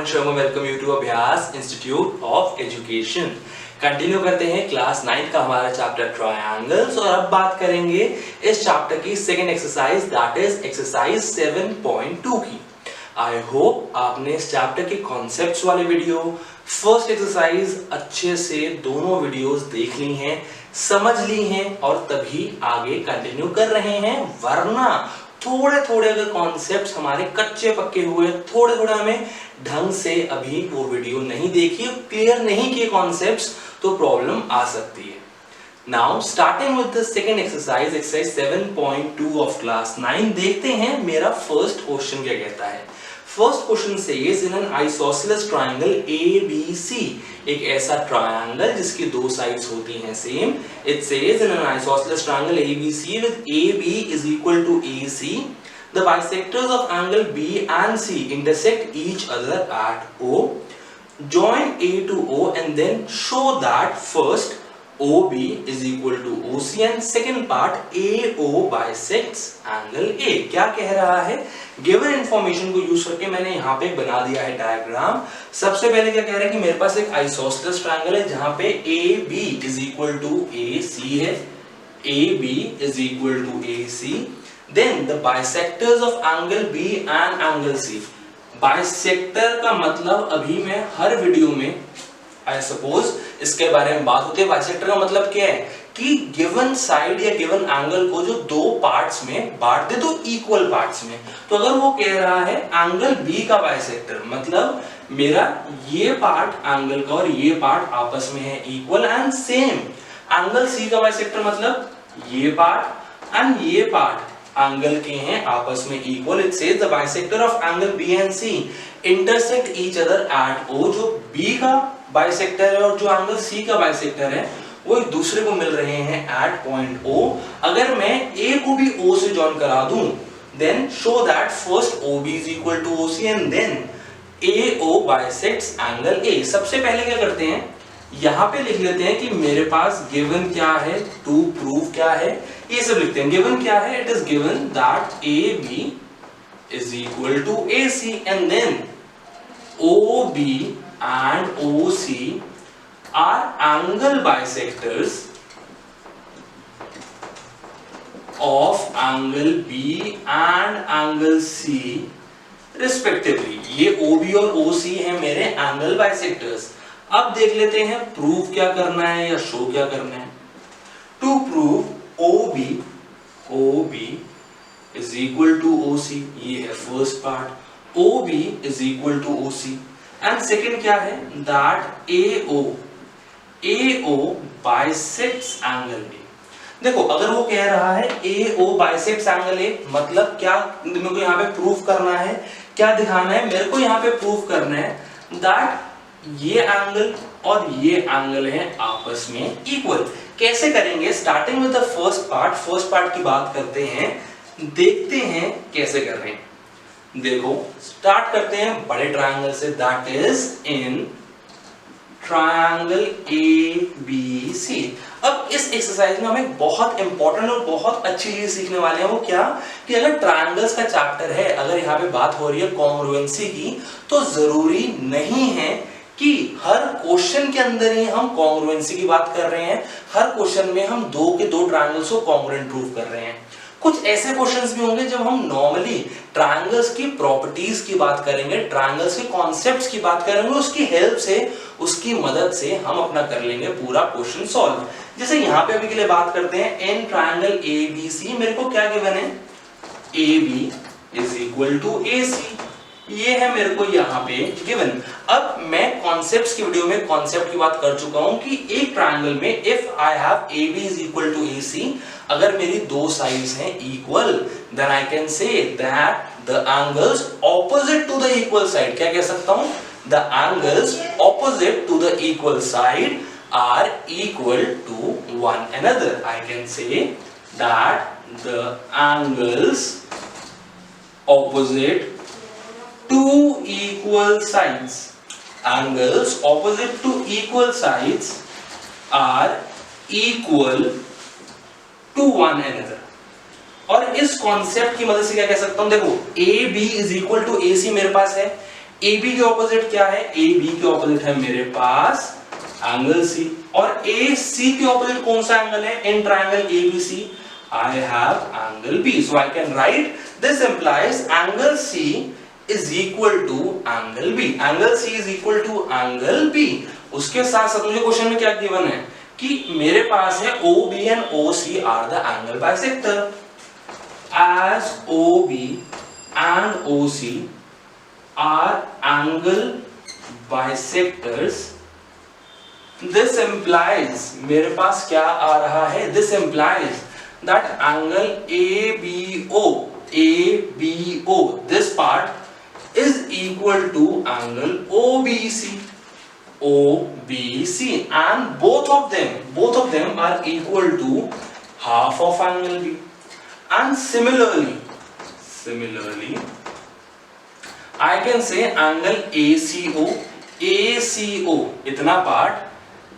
Sharma, welcome you to अभ्यास institute of education. Continue करते हैं क्लास 9 का हमारा चैप्टर ट्रायंगल्स और अब बात करेंगे इस चैप्टर की second exercise that is exercise 7.2 की। आई होप आपने इस चैप्टर के कॉन्सेप्ट्स वाले वीडियो, फर्स्ट एक्सरसाइज अच्छे से दोनों वीडियोस देख ली हैं, समझ ली हैं और तभी आगे कंटिन्यू कर रहे हैं। वरना थोड़े थोड़े अगर कॉन्सेप्ट्स हमारे कच्चे पक्के हुए, थोड़े थोड़े हमें ढंग से अभी वो वीडियो नहीं देखी, क्लियर नहीं किए कॉन्सेप्ट्स, तो प्रॉब्लम आ सकती है। Now starting with the second exercise, exercise 7.2 of class 9, देखते हैं मेरा फर्स्ट क्वेश्चन क्या कहता है। First question says in an isosceles triangle ABC, एक ऐसा ट्रायंगल जिसकी दो साइड्स होती हैं same. It says in an isosceles triangle ABC with AB is equal to AC, the bisectors of angle B and C intersect each other at O. Join A to O and then show that first OB is equal to OC and second part AO bisects angle A। क्या कह रहा है? Given information को use करके मैंने यहाँ पे बना दिया है डायग्राम। सबसे पहले क्या कह रहा है कि मेरे पास एक आइसोसेलेस ट्रायंगल है जहां पे AB is equal to AC है, AB is equal to AC, then the bisectors of angle B and angle C। Bisector का मतलब अभी मैं हर वीडियो में आई सपोज इसके बारे में बात होती है। बाइसेक्टर का मतलब क्या है कि गिवन साइड या गिवन एंगल को जो दो पार्ट्स में बांट दे तो इक्वल पार्ट्स में। तो अगर वो कह रहा है एंगल बी का बाइसेक्टर, मतलब मेरा ये पार्ट एंगल का और ये पार्ट आपस में है equal and same. Angle C का बाइसेक्टर मतलब ये पार्ट एंड ये पार्ट एंगल के हैं आपस में equal. It says the bisector of angle B and C intersect each other at O. जो बी का बाइसेक्टर है और जो एंगल सी का बाइसेक्टर है वो एक दूसरे को मिल रहे हैं एट पॉइंट ओ। अगर मैं ए को भी ओ से जॉइन करा दूं, then show that first OB is equal to OC and then AO bisects angle A। सबसे पहले क्या करते हैं, यहां पे लिख लेते हैं कि मेरे पास गिवन क्या है, टू प्रूव क्या है, ये सब लिखते हैं। गिवन क्या है? It is given that AB is equal to AC and then OB and OC are angle bisectors of angle B and angle C respectively। ये OB और OC है मेरे एंगल बाइसेक्टर्स। अब देख लेते हैं प्रूव क्या करना है या शो क्या करना है। To prove OB is equal to OC, ये है first part. OB is equal to OC and second क्या है that AO bisects angle B। देखो अगर वो कह रहा है AO bisects angle A, मतलब क्या मेरे को यहाँ पे प्रूफ करना है, क्या दिखाना है मेरे को यहाँ पे प्रूफ करना है that ये एंगल और ये एंगल है आपस में इक्वल। कैसे करेंगे? Starting with the first part की बात करते हैं, देखते हैं कैसे कर रहे हैं। देखो स्टार्ट करते हैं बड़े ट्रायंगल से, that is in triangle ABC। अब इस एक्सरसाइज में हमें बहुत इंपॉर्टेंट और बहुत अच्छी चीज सीखने वाले हैं। वो क्या कि अगर ट्रायंगल्स का चैप्टर है, अगर यहाँ पे बात हो रही है कॉन्ग्रुएंसी की, तो जरूरी नहीं है कि हर क्वेश्चन के अंदर ही हम कॉन्ग्रुएंसी की बात कर रहे हैं, हर क्वेश्चन में हम दो के दो ट्रायंगल्स को कॉन्ग्रुएंट प्रूव कर रहे हैं। कुछ ऐसे क्वेश्चंस भी होंगे जब हम नॉर्मली ट्रायंगल्स की प्रॉपर्टीज की बात करेंगे, ट्रायंगल्स के कॉन्सेप्ट्स की बात करेंगे, उसकी हेल्प से, उसकी मदद से हम अपना कर लेंगे पूरा क्वेश्चन सॉल्व। जैसे यहाँ पे अभी के लिए बात करते हैं इन ट्रायंगल ABC, मेरे को क्या गिवन है, AB is equal to AC, ये है मेरे को यहाँ पे गिवन। अब मैं कॉन्सेप्ट्स की वीडियो में कॉन्सेप्ट की बात कर चुका हूं कि एक ट्रायंगल में if I have AB is equal to AC, अगर मेरी दो साइड्स हैं equal, then I can say that the angles opposite to the equal side, क्या कह सकता हूं, the angles opposite to the equal side are equal to one another. I can say that the angles opposite two equal sides, angles opposite to equal sides are equal to one another। और इस concept की मदद से क्या कह सकता हूं, देखो AB is equal to AC मेरे पास है, AB के ऑपोजिट क्या है? AB के ऑपोजिट है मेरे पास एंगल C, और AC के ऑपोजिट कौन सा एंगल है इन triangle ABC? I have angle B. So I can write this implies angle C is equal to angle B. Angle C is equal to angle B. उसके साथ साथ मुझे question में क्या गिवन है कि मेरे पास है OB and OC are the angle bisector. As OB and OC are angle bisectors, this implies मेरे पास क्या आ रहा है? This implies that angle ABO, this part is equal to angle OBC, and both of them are equal to half of angle B. And similarly, I can say angle ACO इतना part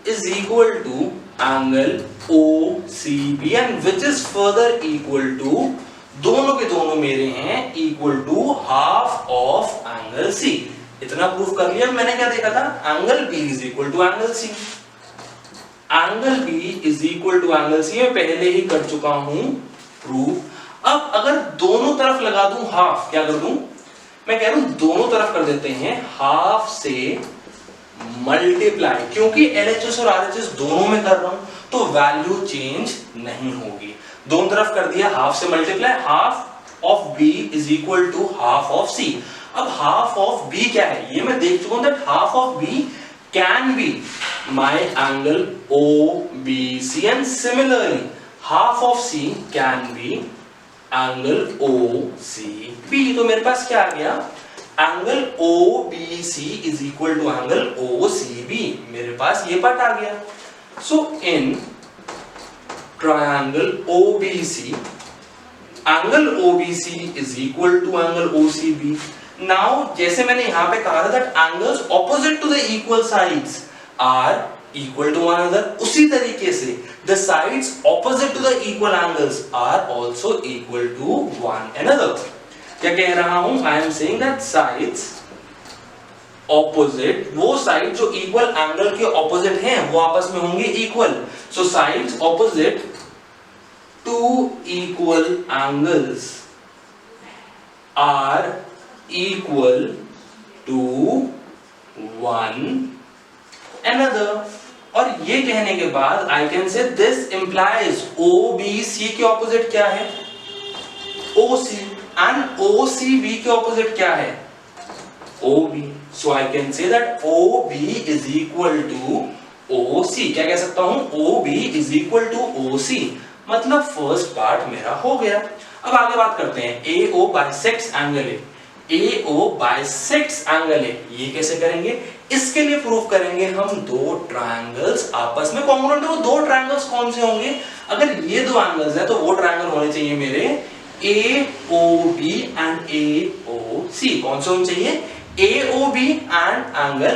is equal to angle OCB, and which is further equal to, दोनों के दोनों मेरे हैं equal to half of angle C. इतना proof कर लिया. मैंने क्या देखा था? angle B is equal to angle C. angle B is equal to angle C मैं पहले ही कर चुका हूं प्रूफ. अब अगर दोनों तरफ लगा दूं हाफ, क्या कर दूं? मैं कह रहा हूं दोनों तरफ कर देते हैं हाफ से मल्टीप्लाई, क्योंकि LHS और RHS दोनों में कर रहा हूं तो वैल्यू चेंज नहीं होगी. दोनों तरफ कर दिया हाफ से multiply. Half of B is equal to half of C. अब हाफ ऑफ B क्या है ये मैं देख चुका हूं. That half of B can be my angle OBC, and similarly half of C can be angle OCB. तो मेरे पास क्या आ गया? Angle OBC is equal to angle OCB. मेरे पास ये पार्ट आ गया. So in triangle OBC, angle OBC is equal to angle OCB. Now जैसे मैंने यहां पे कहा था that angles opposite to the equal sides are equal to one another, उसी तरीके से the sides opposite to the equal angles are also equal to one another. क्या कह रहा हूं? I am saying that sides opposite, वो side जो equal angle के ऑपोजिट हैं वो आपस में होंगे equal. So sides opposite to equal angles are equal to one another. और ये कहने के बाद I can say this implies OBC के ऑपोजिट क्या है? OC, and OCB के ऑपोजिट क्या है? OB. So I can say that OB is equal to OC. क्या कह सकता हूं? OB is equal to OC. मतलब फर्स्ट पार्ट मेरा हो गया. अब आगे बात करते हैं. AO bisects angle A. AO bisects angle A. ये कैसे करेंगे? इसके लिए प्रूफ करेंगे हम दो ट्रायंगल्स आपस में कॉन्ग्रुएंट है. वो दो ट्रायंगल्स कौन से होंगे? अगर ये दो एंगल्स हैं तो वो ट्रायंगल होने चाहिए मेरे AOB and AOC. कौन से होने चाहिए? AOB and angle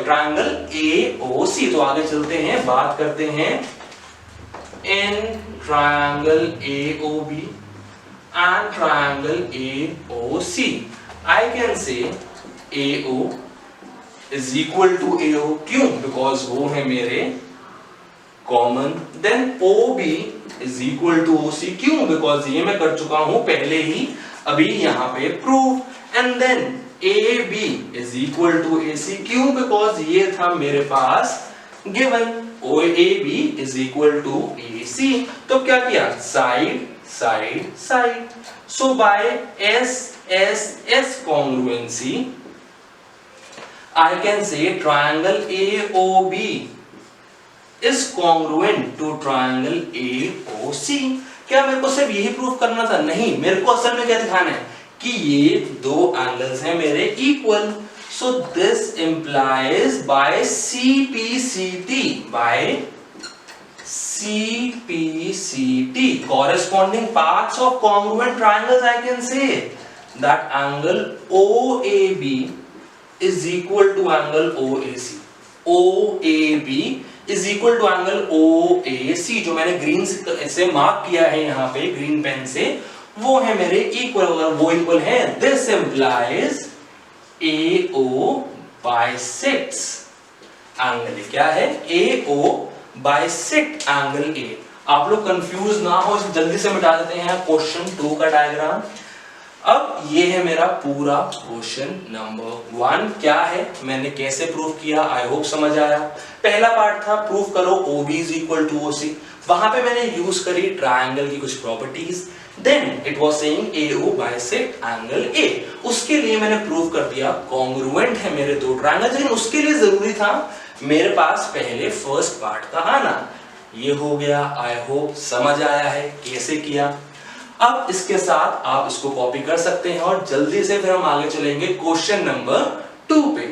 triangle AOC. तो आगे चलते हैं, बात करते हैं in triangle AOB and triangle AOC. I can say AO is equal to AO. क्यों? Because वो है मेरे common. Then OB is equal to OC. क्यों? Because ये मैं कर चुका हूं पहले ही अभी यहाँ पे prove. And then AB is equal to AC. क्यों? Because ये था मेरे पास given. OAB is equal to AC. तो क्या किया? Side, side, side. So by S congruency, I can say triangle AOB is congruent to triangle AOC. क्या मेरे को सिर्फ यही प्रूफ करना था? नहीं, मेरे को असल में क्या दिखाना है कि ये दो एंगल्स हैं मेरे equal. So this implies by CPCT corresponding parts of congruent triangles, I can say that angle OAB is equal to angle OAC. OAB is equal to angle OAC. जो मैंने ग्रीन से मार्क किया है यहाँ पे green pen से, वो है मेरे इक्वल. वो इक्वल है. This implies AO bisects angle A। क्या है? AO bisect angle A। आप लोग कंफ्यूज ना हो, जल्दी से मिटा देते हैं क्वेश्चन 2 का डायग्राम। अब ये है मेरा पूरा क्वेश्चन नंबर 1। क्या है, मैंने कैसे प्रूव किया, आई होप समझ आया। पहला पार्ट था प्रूव करो OB is equal to OC। वहां पे मैंने यूज करी ट्रायंगल की कुछ properties. Then it was saying AO bisect angle A। उसके लिए मैंने प्रूव कर दिया कॉन्ग्रुएंट है मेरे दो ट्रायंगल, लेकिन उसके लिए जरूरी था मेरे पास पहले फर्स्ट पार्ट का आना। ये हो गया, आई होप समझ आया है कैसे किया। अब इसके साथ आप इसको कॉपी कर सकते हैं और जल्दी से फिर हम आगे चलेंगे क्वेश्चन नंबर 2 पे।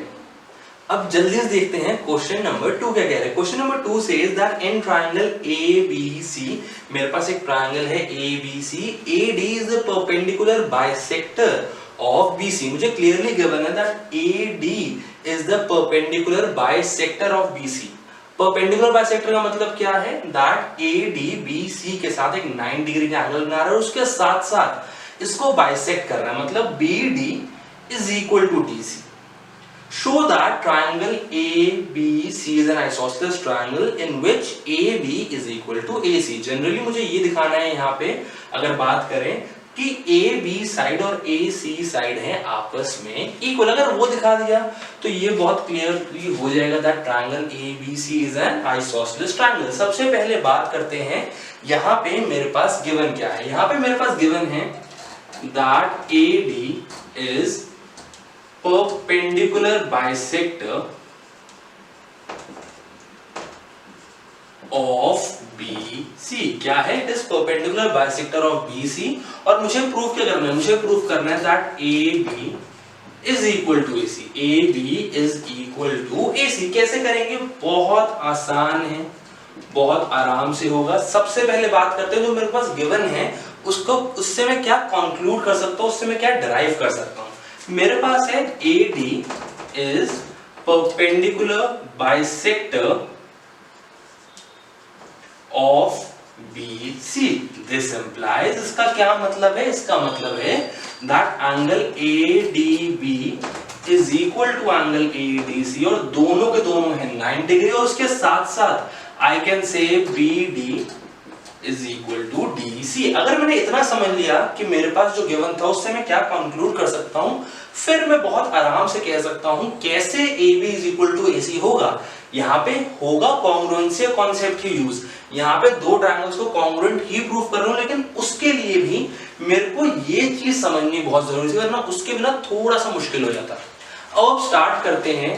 अब जल्दी से देखते हैं क्वेश्चन नंबर 2 क्या कह रहे हैं। Question number 2 says that in triangle ABC, मेरे पास एक ट्रायंगल है ABC, AD is the perpendicular bisector of BC। मुझे क्लियरली गिवन है that AD is the perpendicular bisector of BC। Perpendicular bisector का मतलब क्या है? दैट AD BC के साथ एक 90 डिग्री का एंगल बना रहा है और उसके साथ साथ इसको बाइसेक्ट कर रहा है, मतलब BD is equal to DC। Show that triangle ABC is an isosceles triangle in which AB is equal to AC। Generally मुझे ये दिखाना है यहाँ पे, अगर बात करें कि AB साइड और AC साइड है आपस में इक्वल, अगर वो दिखा दिया तो ये बहुत क्लियरली हो जाएगा that triangle ABC is an isosceles triangle. सबसे पहले बात करते हैं यहाँ पे मेरे पास गिवन क्या है। यहाँ पे मेरे पास गिवन है that AD is perpendicular bisector of BC। क्या है? It is perpendicular bisector of BC। और मुझे प्रूफ क्या करना है? मुझे प्रूफ करना है that AB is equal to AC। AB is equal to AC। कैसे करेंगे? बहुत आसान है, बहुत आराम से होगा। सबसे पहले बात करते हैं जो मेरे पास गिवन है उसको, उससे मैं क्या कंक्लूड कर सकता हूं, उससे मैं क्या डिराइव कर सकता हूं। मेरे पास है AD is perpendicular bisector of BC। This implies, इसका क्या मतलब है? इसका मतलब है that angle ADB is equal to angle ADC और दोनों के दोनों है 90 डिग्री और उसके साथ साथ I can say BD is equal to DC। अगर मैंने इतना समझ लिया कि मेरे पास जो गिवन था उससे मैं क्या कंक्लूड कर सकता हूं, फिर मैं बहुत आराम से कह सकता हूं कैसे AB is equal to AC होगा। यहाँ पे होगा कॉन्ग्रुएंसी कॉन्सेप्ट की यूज। यहाँ पे दो ट्रायंगल्स को कॉन्ग्रुएंट ही प्रूफ कर रहा हूं, लेकिन उसके लिए भी मेरे को ये चीज समझनी बहुत जरूरी है, वरना उसके बिना थोड़ा सा मुश्किल हो जाता। अब स्टार्ट करते हैं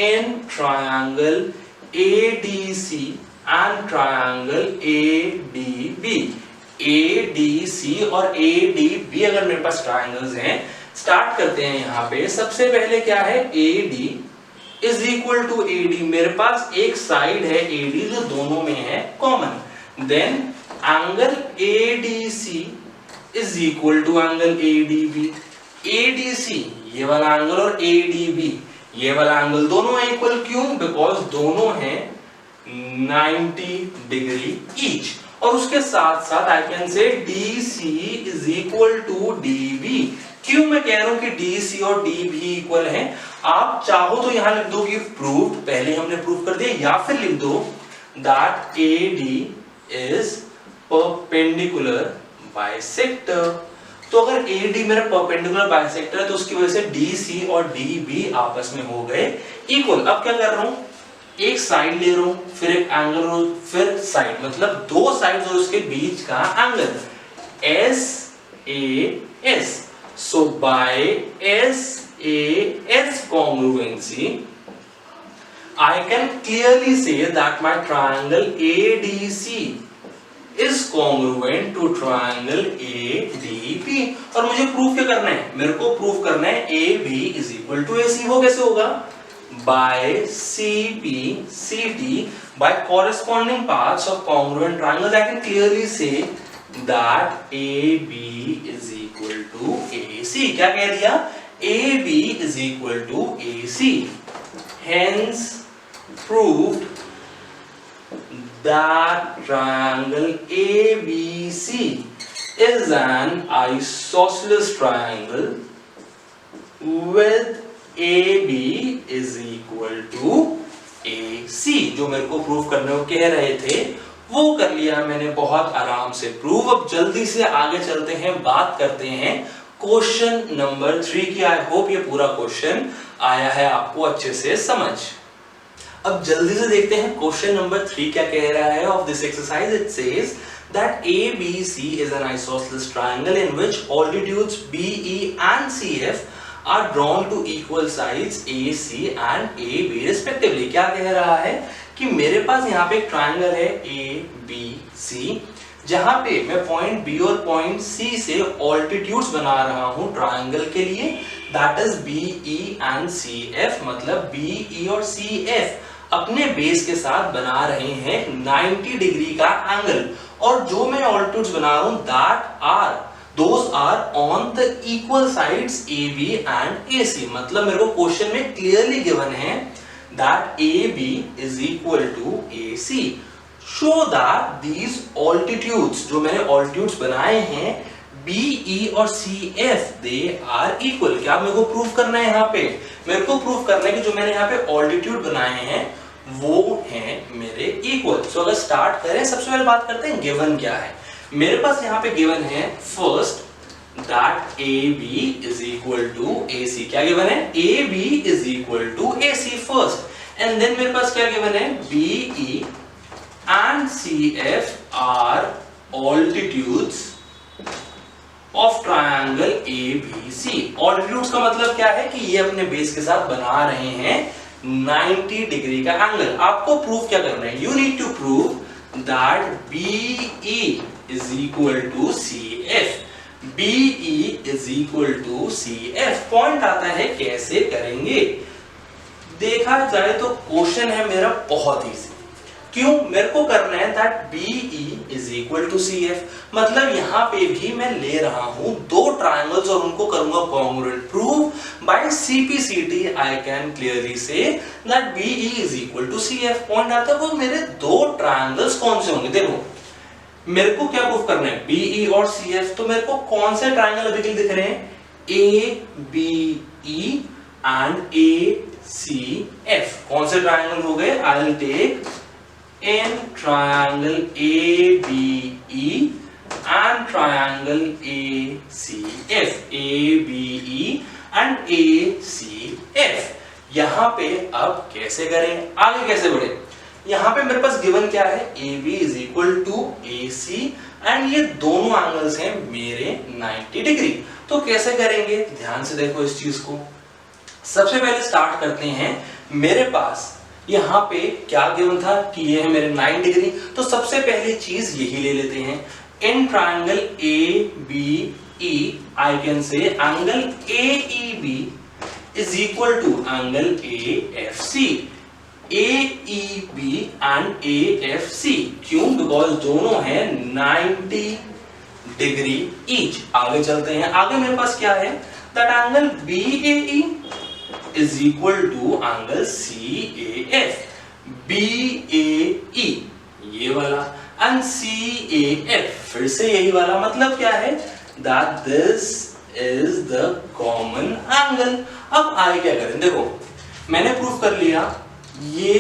in triangle ADC and triangle ADB। ADC और ADB अगर मेरे पास ट्रायंगल्स हैं, स्टार्ट करते हैं यहाँ पे। सबसे पहले क्या है? AD is equal to AD। मेरे पास एक साइड है AD जो दोनों में है common. Then angle ADC is equal to angle ADB। ADC ये वाला एंगल और ADB ये वाला एंगल दोनों है इक्वल। क्यों? बिकॉज दोनों हैं 90 डिग्री ईच। और उसके साथ साथ I can say DC is equal to DB। क्यों मैं कह रहा हूं कि DC और DB इक्वल हैं? आप चाहो तो यहां लिख दो कि प्रूव्ड, पहले हमने प्रूव कर दिया, या फिर लिख दो that AD is perpendicular bisector. तो अगर AD मेरा परपेंडिकुलर बाइसेक्टर है तो उसकी वजह से DC और DB आपस में हो गए इक्वल। अब क्या कर रहा हूं? एक साइड ले रहा हूं, फिर एक एंगल और फिर साइड, मतलब दो साइड्स और उसके बीच का angle SAS। So by SAS congruency, I can clearly say that my triangle ADC is congruent to triangle ADB। और मुझे प्रूफ क्या करना है? मेरे को प्रूफ करना है AB is equal to AC। वो कैसे होगा? By CP CT by corresponding parts of congruent triangles, I can clearly say that AB is equal to AC। क्या कह दिया? AB is equal to AC। Hence proved that triangle ABC is an isosceles triangle with AB is equal to AC। जो मेरे को prove करने को कह रहे थे वो कर लिया मैंने बहुत आराम से प्रूव। अब जल्दी से आगे चलते हैं, बात करते हैं क्वेश्चन नंबर 3 की। आई होप ये पूरा क्वेश्चन आया है आपको अच्छे से समझ। अब जल्दी से देखते हैं क्वेश्चन नंबर 3 क्या कह रहा है of this exercise. It says that ABC is an isosceles triangle in which altitudes BE and CF are drawn to equal sides AC and AB respectively। क्या कह रहा है कि मेरे पास यहाँ पे एक ट्रायंगल है ABC, जहां पे मैं पॉइंट B और पॉइंट C से ऑल्टीट्यूड्स बना रहा हूं ट्रायंगल के लिए, that is BE and CF। मतलब BE और CF अपने बेस के साथ बना रहे हैं 90 डिग्री का एंगल, और जो मैं ऑल्टीट्यूड्स बना रहा हूं those are on the equal sides AB and AC। मतलब मेरे को क्वेश्चन में क्लियरली गिवन है that AB is equal to AC। show that these altitudes, जो मैंने altitudes बनाए हैं BE और CF, they are equal। क्या मेरे को प्रूफ करना है यहाँ पे? मेरे को प्रूफ करना है कि जो मैंने यहाँ पे ऑल्टीट्यूड बनाए हैं वो हैं मेरे इक्वल। सो अगर स्टार्ट करें, सबसे पहले बात करते हैं गिवन क्या है। मेरे पास यहाँ पे गिवन है first that AB is equal to AC। क्या गिवन है? AB is equal to AC first, and then मेरे पास क्या गिवन है? BE and CF are altitudes of triangle ABC। altitudes का मतलब क्या है कि ये अपने बेस के साथ बना रहे हैं 90 डिग्री का एंगल। आपको प्रूफ क्या करना है? You need to prove that BE is equal to CF। BE is equal to CF। Point आता है कैसे करेंगे। देखा जाए तो क्वेश्चन है मेरा बहुत इजी। क्यों? मेरे को करना है that BE is equal to CF। मतलब यहाँ पे भी मैं ले रहा हूं दो ट्रायंगल्स और उनको करूंगा congruent. Proof by CP/CT I can clearly say that BE is equal to CF। Point आता है वो मेरे दो ट्रायंगल्स कौन से होंगे। देखो मेरे को क्या प्रूफ करना है? BE और CF। तो मेरे को कौन से ट्रायंगल अभी के लिए दिख रहे हैं? ABE and ACF। कौन से ट्रायंगल हो गए? I will take in triangle ABE and triangle ACF। ABE and ACF। यहाँ पे अब कैसे करें, आगे कैसे बढ़े? यहाँ पे मेरे पास गिवन क्या है? AB is equal to AC and ये दोनों एंगल्स हैं मेरे 90 डिग्री। तो कैसे करेंगे? ध्यान से देखो इस चीज को। सबसे पहले स्टार्ट करते हैं, मेरे पास यहाँ पे क्या गिवन था कि ये है मेरे 9 डिग्री। तो सबसे पहली चीज यही ले लेते हैं। In triangle ABE I can say angle AEB is equal to angle AFC। AEB and AFC क्यों? बिकॉज दोनों हैं 90 डिग्री ईच। आगे चलते हैं, आगे मेरे पास क्या है? That angle BAE is equal to angle CAF। BAE ये वाला and CAF फिर से यही वाला। मतलब क्या है? that this is the common angle। अब आगे क्या करें? देखो मैंने प्रूफ कर लिया ये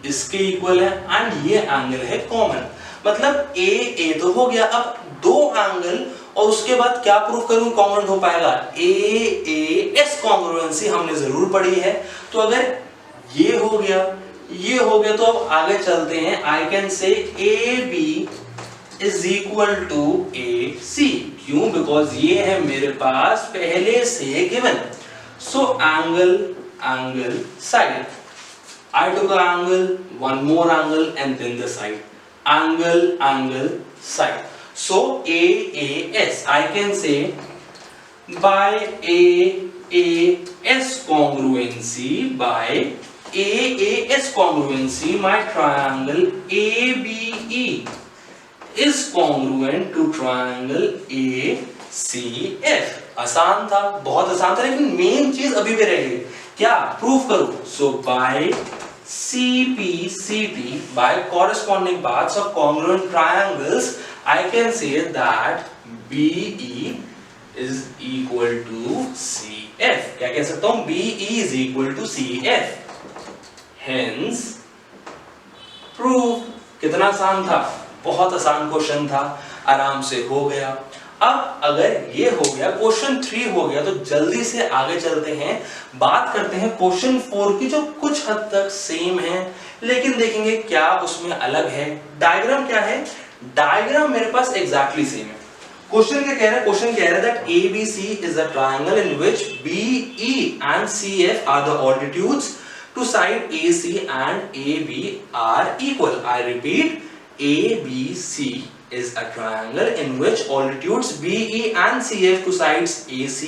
इसके इक्वल है एंड ये एंगल है कॉमन। मतलब AA तो हो गया। अब दो एंगल और उसके बाद क्या प्रूफ करूं कॉन्ग्रुएंट हो पाएगा? AAS कॉन्ग्रुएंसी हमने जरूर पढ़ी है। तो अगर ये हो गया तो अब आगे चलते हैं। I can say AB is equal to AC। क्यों? बिकॉज ये है मेरे पास पहले से given. So angle side, I took an angle, one more angle and then the side. Angle side. So AAS I can say by AAS congruency my triangle ABE is congruent to triangle ACF। आसान था, बहुत आसान था, लेकिन main चीज अभी भी रह गई। क्या प्रूफ करूं? So by CP/CT by corresponding paths of congruent triangles I can say that BE is equal to CF। क्या कह सकता हूं? BE is equal to CF। Hence proof। कितना आसान था? बहुत आसान क्वेश्चन था, आराम से हो गया। अब अगर ये हो गया, क्वेश्चन 3 हो गया, तो जल्दी से आगे चलते हैं, बात करते हैं क्वेश्चन 4 की, जो कुछ हद तक सेम है, लेकिन देखेंगे क्या उसमें अलग है। डायग्राम क्या है? डायग्राम मेरे पास एग्जैक्टली सेम है। क्वेश्चन क्या कह रहा है? क्वेश्चन कह रहा है that ABC is a triangle in which BE and CF are the altitudes to side AC and AB are equal. I repeat, ABC is a triangle in which altitudes BE and CF to sides AC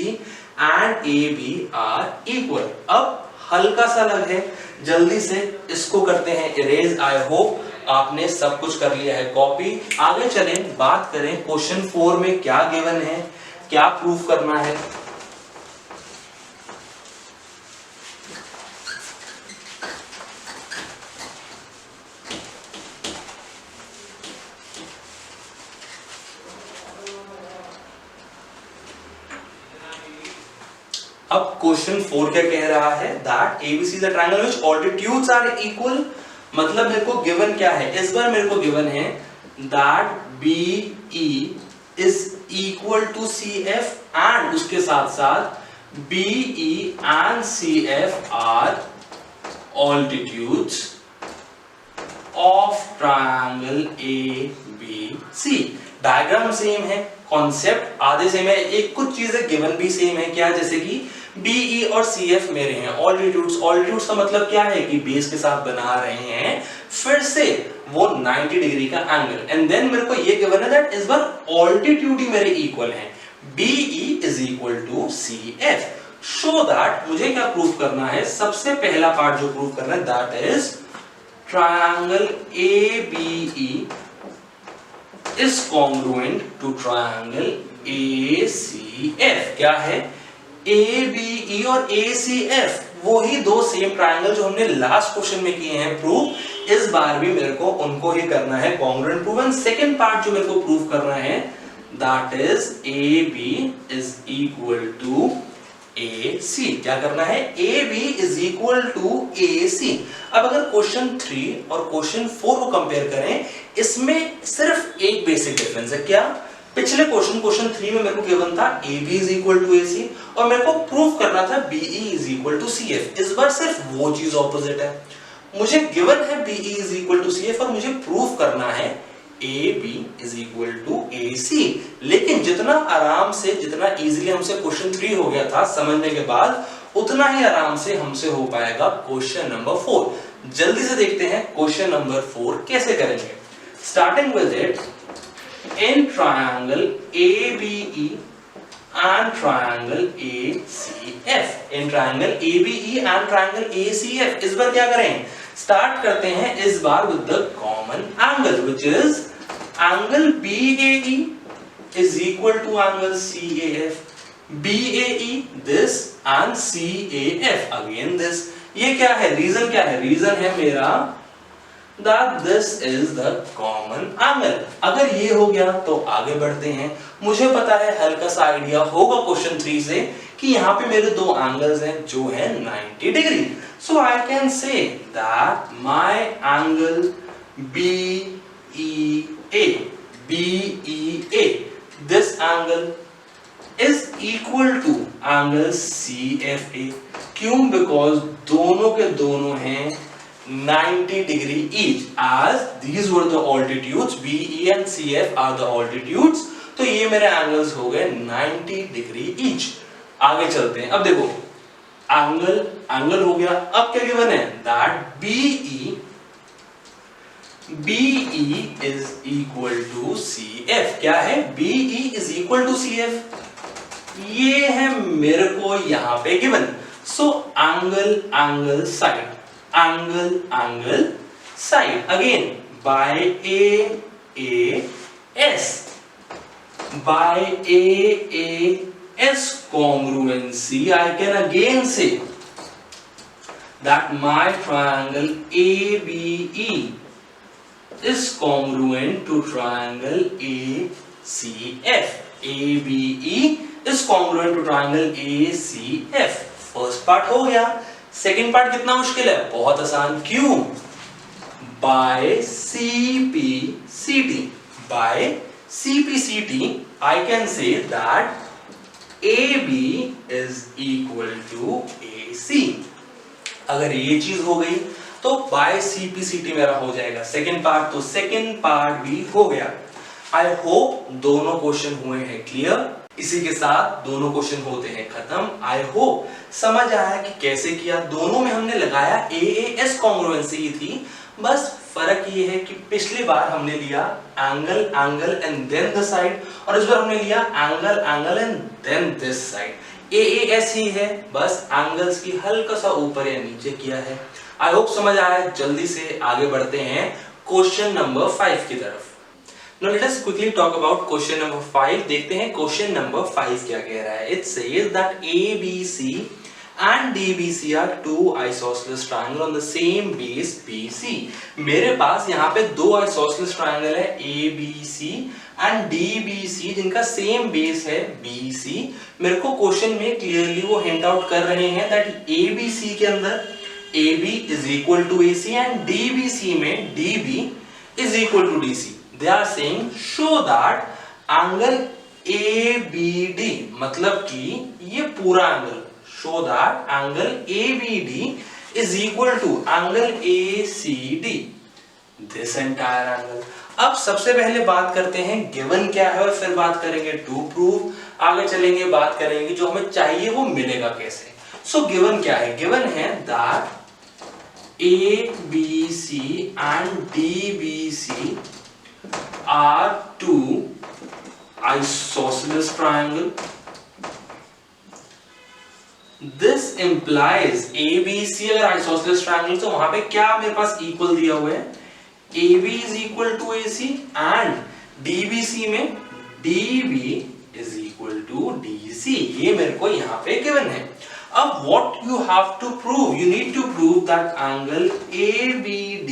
and AB are equal। अब हल्का सा अलग है, जल्दी से इसको करते हैं इरेज। आई होप आपने सब कुछ कर लिया है कॉपी। आगे चलें, बात करें क्वेश्चन 4 में क्या गिवन है, क्या प्रूफ करना है। अब क्वेश्चन 4 क्या कह रहा है? That ABC is a triangle which altitudes are equal. मतलब मेरे को गिवन क्या है इस बार? मेरे को गिवन है that BE is equal to CF and उसके साथ साथ BE and CF are altitudes of triangle ABC। Diagram same है, कॉन्सेप्ट आधे सेम है, एक कुछ चीजें गिवन भी सेम है। क्या? जैसे कि BE और CF मेरे हैं ऑल्टीट्यूड्स। ऑल्टीट्यूड्स का मतलब क्या है कि बेस के साथ बना रहे हैं फिर से वो 90 डिग्री का एंगल। एंड देन मेरे को ये गिवन है दैट इस बार ऑल्टीट्यूड ही मेरे इक्वल हैं। BE is equal to CF। Show that मुझे क्या प्रूफ करना है? सबसे पहला पार्ट जो प्रूफ करना है that is triangle ABE is congruent to triangle ACF। क्या है? ABE और ACF वो ही दो सेम ट्रायंगल जो हमने लास्ट क्वेश्चन में किए हैं प्रूफ, इस बार भी मेरे को उनको ही करना है congruent proof. And second part जो मेरे को प्रूफ करना है that is AB is equal to AC। क्या करना है? AB is equal to AC। अब अगर क्वेश्चन 3 और क्वेश्चन 4 को कंपेयर करें, इसमें सिर्फ एक बेसिक डिफरेंस है। क्या? पिछले क्वेश्चन 3 में मेरे को गिवन था AB is equal to AC और मेरे को प्रूफ करना था BE is equal to CF। इस बार सिर्फ वो चीज ऑपोजिट है। मुझे गिवन है BE is equal to CF और मुझे प्रूफ करना है AB is equal to AC। लेकिन जितना आराम से, जितना इजीली हमसे क्वेश्चन 3 हो गया था समझने के बाद, उतना ही आराम से हमसे हो पाएगा क्वेश्चन नंबर 4। जल्दी से देखते हैं क्वेश्चन नंबर 4 कैसे करेंगे। Starting with it, in triangle ABE and triangle ACF। In triangle ABE and triangle ACF इस बार क्या करें? स्टार्ट करते हैं इस बार with the common angle which is angle BAE is equal to angle CAF। BAE this and CAF again this। ये क्या है? रीजन क्या है? रीजन है मेरा that this is the common angle। अगर ये हो गया तो आगे बढ़ते हैं। मुझे पता है, हल्का सा आइडिया होगा क्वेश्चन 3 से कि यहाँ पे मेरे दो एंगल्स हैं जो है 90 degree. So I can say that my angle BEA this angle is equal to angle CFA। क्यों? बिकॉज दोनों के दोनों हैं 90 degree each, as these were the altitudes, BE and CF are the altitudes। तो ये मेरे एंगल्स हो गए 90 डिग्री each। आगे चलते हैं। अब देखो, एंगल हो गया। अब क्या गिवन है? That BE is equal to CF। क्या है? BE is equal to CF। ये है मेरे को यहां पे given. So angle side, angle side again by AAS congruency। I can again say that my triangle ABE is congruent to triangle ACF। ABE is congruent to triangle ACF। First part हो गया। Second part कितना मुश्किल है? बहुत आसान। क्यों? by CPCT, by CPCT I can say that AB is equal to AC। अगर ये चीज हो गई तो by CPCT मेरा हो जाएगा सेकंड पार्ट, तो सेकंड पार्ट भी हो गया। आई होप दोनों क्वेश्चन हुए हैं क्लियर। इसी के साथ दोनों क्वेश्चन होते हैं खत्म। आई होप समझ आया कि कैसे किया। दोनों में हमने लगाया AAS कॉन्ग्रुएंसी ही थी, बस फर्क ये है कि पिछली बार हमने लिया angle angle and then the side, और इस बार हमने लिया angle angle and then this side. AAS ही है, बस एंगल्स की हल्का सा ऊपर या नीचे किया है। आई होप समझ आया। जल्दी से आगे बढ़ते हैं क्वेश्चन नंबर 5 की तरफ। Now let us quickly talk about question number 5। देखते हैं question number 5 क्या कह रहा है। It says that ABC and DBC are two isosceles triangle on the same base BC। मेरे पास यहाँ पे दो isosceles triangle है ABC and DBC जिनका सेम बेस है BC। मेरे को क्वेश्चन में क्लियरली वो हिंट आउट कर रहे हैं that ABC के अंदर AB is equal to AC and DBC में DB is equal to DC। They are saying show that angle ABD, मतलब कि ये पूरा angle, show that angle ABD is equal to angle ACD, this entire angle। अब सबसे पहले बात करते हैं गिवन क्या है और फिर बात करेंगे टू प्रूव। आगे चलेंगे बात करेंगे जो हमें चाहिए वो मिलेगा कैसे। सो गिवन क्या है? गिवन है that ABC and DBC are two isosceles triangle। This implies ABC अगर isosceles triangle तो वहां पे क्या मेरे पास इक्वल दिया हुआ है? AB is equal to AC and DBC में DB is equal to DC। ये मेरे को यहाँ पे गिवन है। अब what you have to prove? You need to prove that angle ABD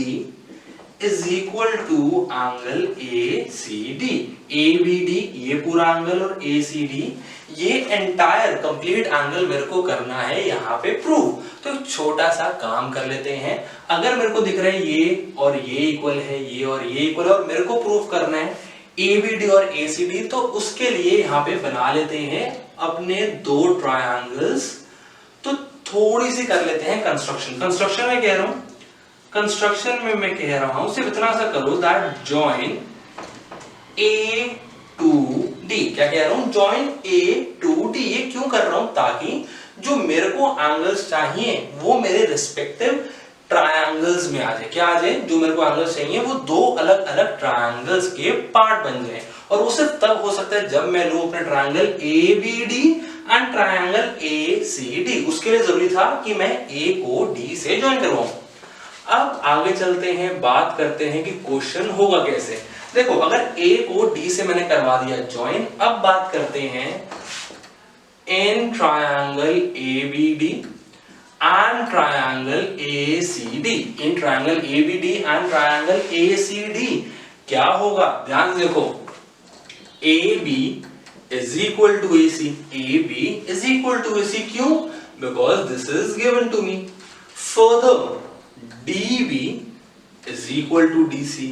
is equal to angle ACD। ABD ये पूरा एंगल और ACD ये एंटायर कंप्लीट एंगल मेरे को करना है यहाँ पे प्रूव। तो एक छोटा सा काम कर लेते हैं। अगर मेरे को दिख रहा है ये और ये इक्वल है, ये और ये इक्वल है, और मेरे को प्रूव करना है ABD और ACD, तो उसके लिए यहाँ पे बना लेते हैं अपने दो ट्रायंगल्स। तो थोड़ी सी कर लेते हैं कंस्ट्रक्शन में कह रहा हूं, कंस्ट्रक्शन में मैं कह रहा हूं सिर्फ इतना सा करो that join A to D। क्या कह रहा हूं? Join A to D। ये क्यों कर रहा हूं? ताकि जो मेरे को एंगल्स चाहिए वो मेरे रिस्पेक्टिव ट्रायंगल्स में आ जाए। क्या आ जाए? जो मेरे को एंगल्स चाहिए वो दो अलग अलग ट्रायंगल्स के पार्ट बन जाए। और वो सिर्फ तब हो सकता है जब मैं लूं अपने triangle ABD and triangle ACD। उसके लिए जरूरी था कि मैं A को D से ज्वाइन करवाऊं। अब आगे चलते हैं, बात करते हैं कि क्वेश्चन होगा कैसे। देखो अगर A को D से मैंने करवा दिया ज्वाइन, अब बात करते हैं in triangle ABD and triangle ACD। In triangle ABD and triangle ACD क्या होगा? ध्यान से देखो, AB is equal to AC। AB is equal to AC क्यों? Because this is given to me। Further DB is equal to DC।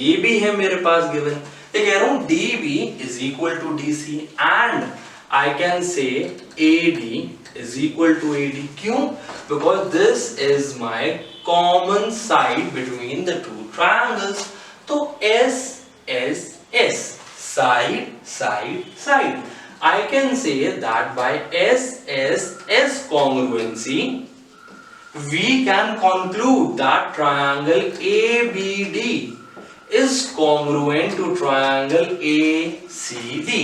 ये भी है मेरे पास गिवन। ये कह रहा हूं DB is equal to DC and I can say AD is equal to AD। क्यों? Because this is my common side between the two triangles। तो S S S side side side। I can say that by S S S congruency we can conclude that triangle ABD is congruent to triangle ACD।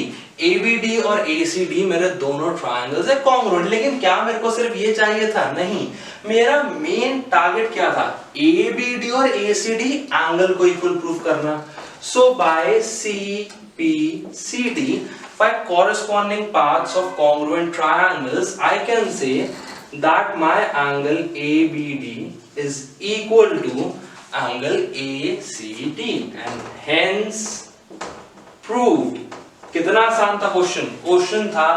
ABD और ACD मेरे दोनों triangles है congruent. लेकिन क्या मेरे को सिर्फ ये चाहिए था? नहीं, मेरा मेन टारगेट क्या था? ABD और ACD एंगल को इक्वल प्रूव करना। सो bye CPCD, by corresponding paths of congruent triangles, I can say that my angle ABD is equal to angle ACD and hence proved कितना आसान था क्वेश्चन, क्वेश्चन था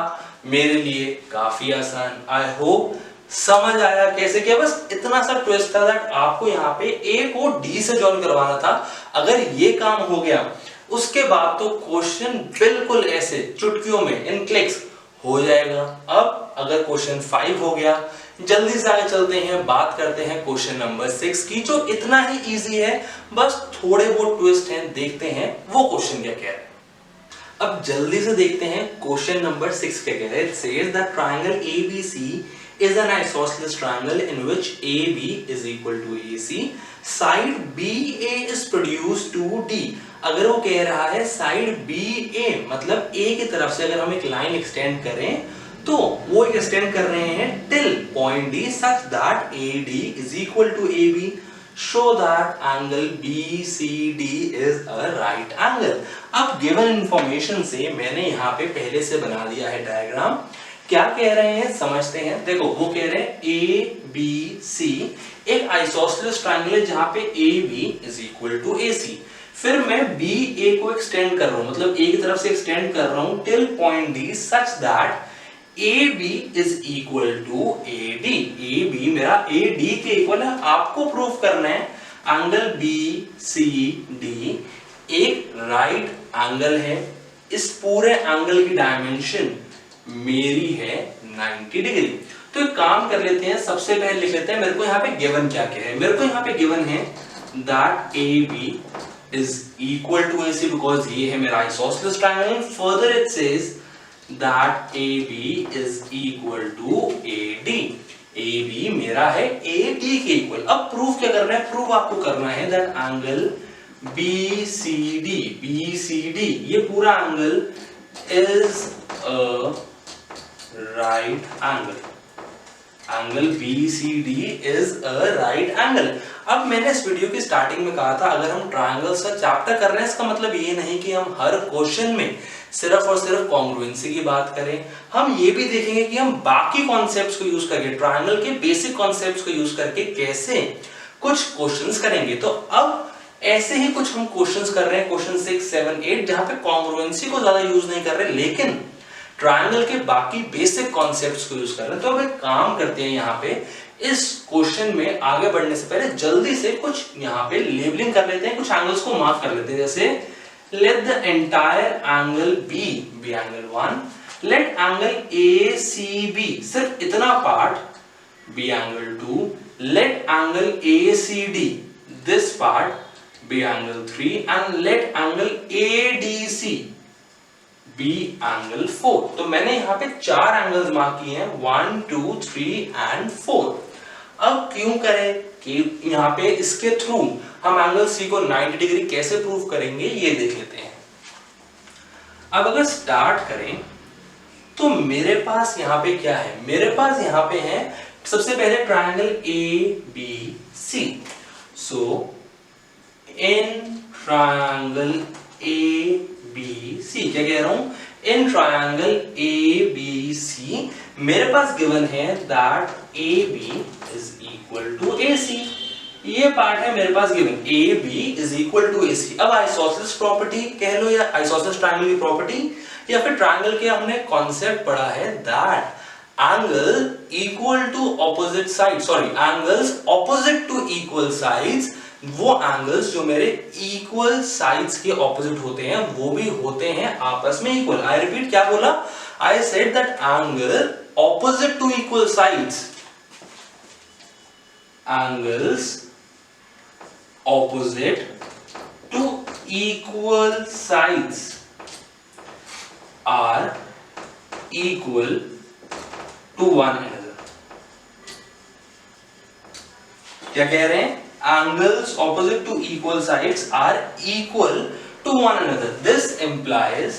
मेरे लिए काफी आसान। आई होप समझ आया कैसे किया। बस इतना सा ट्विस्ट था दैट आपको यहाँ पे ए को डी से जॉइन करवाना था। अगर ये काम हो गया उसके बाद तो क्वेश्चन बिल्कुल ऐसे चुटकियों में इन क्लिक्स हो जाएगा। अब अगर क्वेश्चन 5 हो गया, जल्दी से आगे चलते हैं, बात करते हैं क्वेश्चन नंबर 6 की, जो इतना ही इजी है, बस थोड़े बहुत ट्विस्ट हैं, देखते हैं वो क्वेश्चन क्या कह रहे हैं। अब जल्दी से देखते हैं क्वेश्चन नंबर 6 क्या कह रहे हैं। It says that triangle ABC is an isosceles triangle in which AB is equal to AC. Side BA is produced to D. अगर वो कह रहा है साइड BA मतलब A की तरफ से अगर हम एक लाइन एक्सटेंड करें तो वो एक्सटेंड कर रहे हैं till point D such that AD is equal to AB. Show that angle BCD is a right angle. अब given information से मैंने यहाँ पे पहले से बना दिया है डायग्राम। क्या कह रहे हैं समझते हैं। देखो वो कह रहे हैं ABC एक आइसोसेलेस ट्रायंगल है जहां पे AB is equal to AC। फिर मैं BA को एक्सटेंड कर रहा हूं, मतलब A की तरफ से एक्सटेंड कर रहा हूं till point D such that AB is equal to AD। AB मेरा AD के इक्वल है। आपको प्रूफ करना है एंगल BCD एक राइट एंगल है। इस पूरे एंगल की डायमेंशन मेरी है 90 डिग्री। तो एक काम कर लेते हैं, सबसे पहले लिख लेते हैं मेरे को यहाँ पे गिवन क्या क्या है। मेरे को यहाँ पे गिवन है that AB is equal to AC because ये है मेरा isosceles triangle. Further it says that AB is equal to AD। AB मेरा है AD के इक्वल। अब प्रूफ क्या करना है, प्रूफ आपको करना है that एंगल BCD ये पूरा angle is a right angle। Angle BCD is a right angle। अब मैंने इस वीडियो की स्टार्टिंग में कहा था अगर हम ट्रायंगल्स का चैप्टर कर रहे हैं इसका मतलब ये नहीं कि हम हर क्वेश्चन में सिर्फ और सिर्फ कॉन्ग्रुएंसी की बात करें। हम ये भी देखेंगे कि हम बाकी कॉन्सेप्ट्स को यूज करके, ट्रायंगल के बेसिक कॉन्सेप्ट्स को यूज करके कैसे कुछ क्वेश्चंस करेंगे। तो अब ऐसे ही कुछ हम क्वेश्चंस कर रहे हैं क्वेश्चन 6, 7, 8 जहां पे कॉन्ग्रुएंसी को ज्यादा यूज नहीं कर रहे लेकिन ट्रायंगल के बाकी बेसिक कॉन्सेप्ट्स को यूज कर रहे हैं। तो अब एक काम करते हैं, यहाँ पे इस क्वेश्चन में आगे बढ़ने से पहले जल्दी से कुछ यहाँ पे लेबलिंग कर लेते हैं, कुछ एंगल्स को मार्क कर लेते हैं। जैसे let the entire angle be angle 1, let angle ACB सिर्फ इतना part be angle 2, let angle ACD this part be angle 3 and let angle ADC be angle 4। तो मैंने यहाँ पे 4 एंगल्स मार्क किए हैं 1, 2, 3 एंड 4। अब क्यों करें कि यहाँ पे इसके थ्रू हम एंगल C को 90 डिग्री कैसे प्रूव करेंगे ये देख लेते हैं। अब अगर स्टार्ट करें तो मेरे पास यहाँ पे क्या है, मेरे पास यहाँ पे है सबसे पहले triangle ABC। So in triangle ABC क्या कह रहा हूं, इन ट्रायंगल ABC मेरे पास गिवन है that AB is equal to AC। ये पार्ट है मेरे पास given AB is equal to AC। अब आइसोसेलेस प्रॉपर्टी कह लो या आइसोसेलेस ट्रायंगल की प्रॉपर्टी या फिर ट्रायंगल के हमने कॉन्सेप्ट पढ़ा है that angle equal to opposite side, sorry angles opposite to equal sides, वो एंगल्स जो मेरे इक्वल साइड्स के ऑपोजिट होते हैं वो भी होते हैं आपस में इक्वल। आई रिपीट क्या बोला, I said that angle opposite to equal sides, angles opposite to equal sides are equal to one another. क्या कह रहे हैं, angles opposite to equal sides are equal to one another. This implies,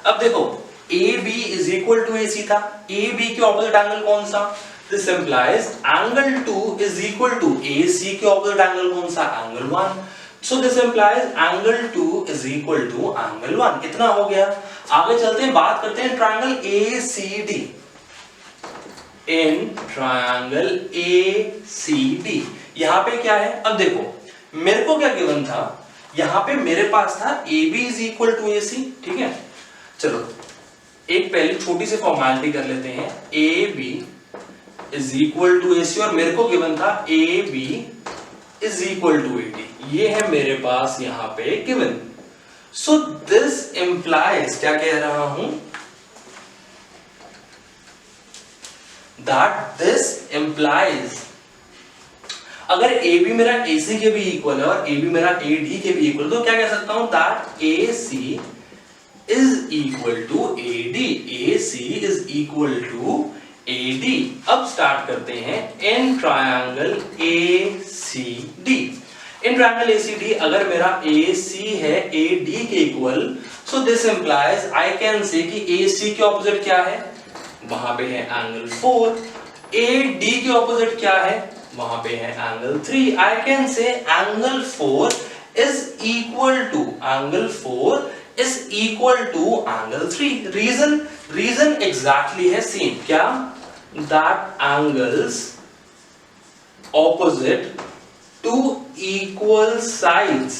अब देखो AB is equal to AC था, AB के opposite angle कौन सा, this implies angle 2 is equal to AC के opposite angle कौन सा, angle 1. So this implies angle 2 is equal to angle 1। कितना हो गया, आगे चलते हैं, बात करते हैं triangle ACD। In triangle ACD यहां पे क्या है, अब देखो मेरे को क्या गिवन था, यहां पे मेरे पास था AB is equal to AC, ठीक है। चलो एक पहले छोटी सी फॉर्मेलिटी कर लेते हैं, A B is equal to A C, और मेरे को गिवन था A B is equal to A D, ये है मेरे पास यहां पे गिवन। सो दिस इंप्लाइज, क्या कह रहा हूं, दैट दिस इंप्लाइज, अगर ए बी मेरा ए सी के भी इक्वल है और ए बी मेरा ए डी के भी इक्वल, तो क्या कह सकता हूं, that A C is equal to A D, A C is equal to A D. अब स्टार्ट करते हैं, in triangle A C D, in triangle A C D अगर मेरा ए सी है ए डी के equal, so this implies I can say कि ए सी के opposite क्या है, वहां पे है एंगल 4, ए डी के ऑपोजिट क्या है, वहां पे है angle 3। I can say angle 4 is equal to angle 4 is equal to angle 3। Reason exactly है सेम, क्या, that angles opposite to equal sides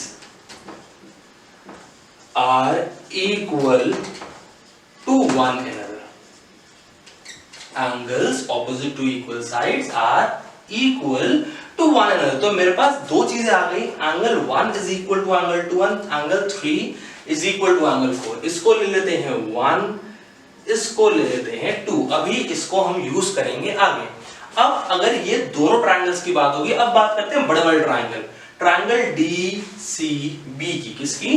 are equal to one another, angles opposite to equal sides are equal to one another. तो मेरे पास दो चीजें आ गई, angle 1 is equal to angle 2, angle 3 is equal to angle 4। इसको ले लेते हैं 1, इसको ले लेते हैं 2। अभी इसको हम यूज करेंगे आगे। अब अगर ये दोनों ट्रायंगल्स की बात होगी, अब बात करते हैं बड़े बड़े triangle, triangle D C B की, किसकी,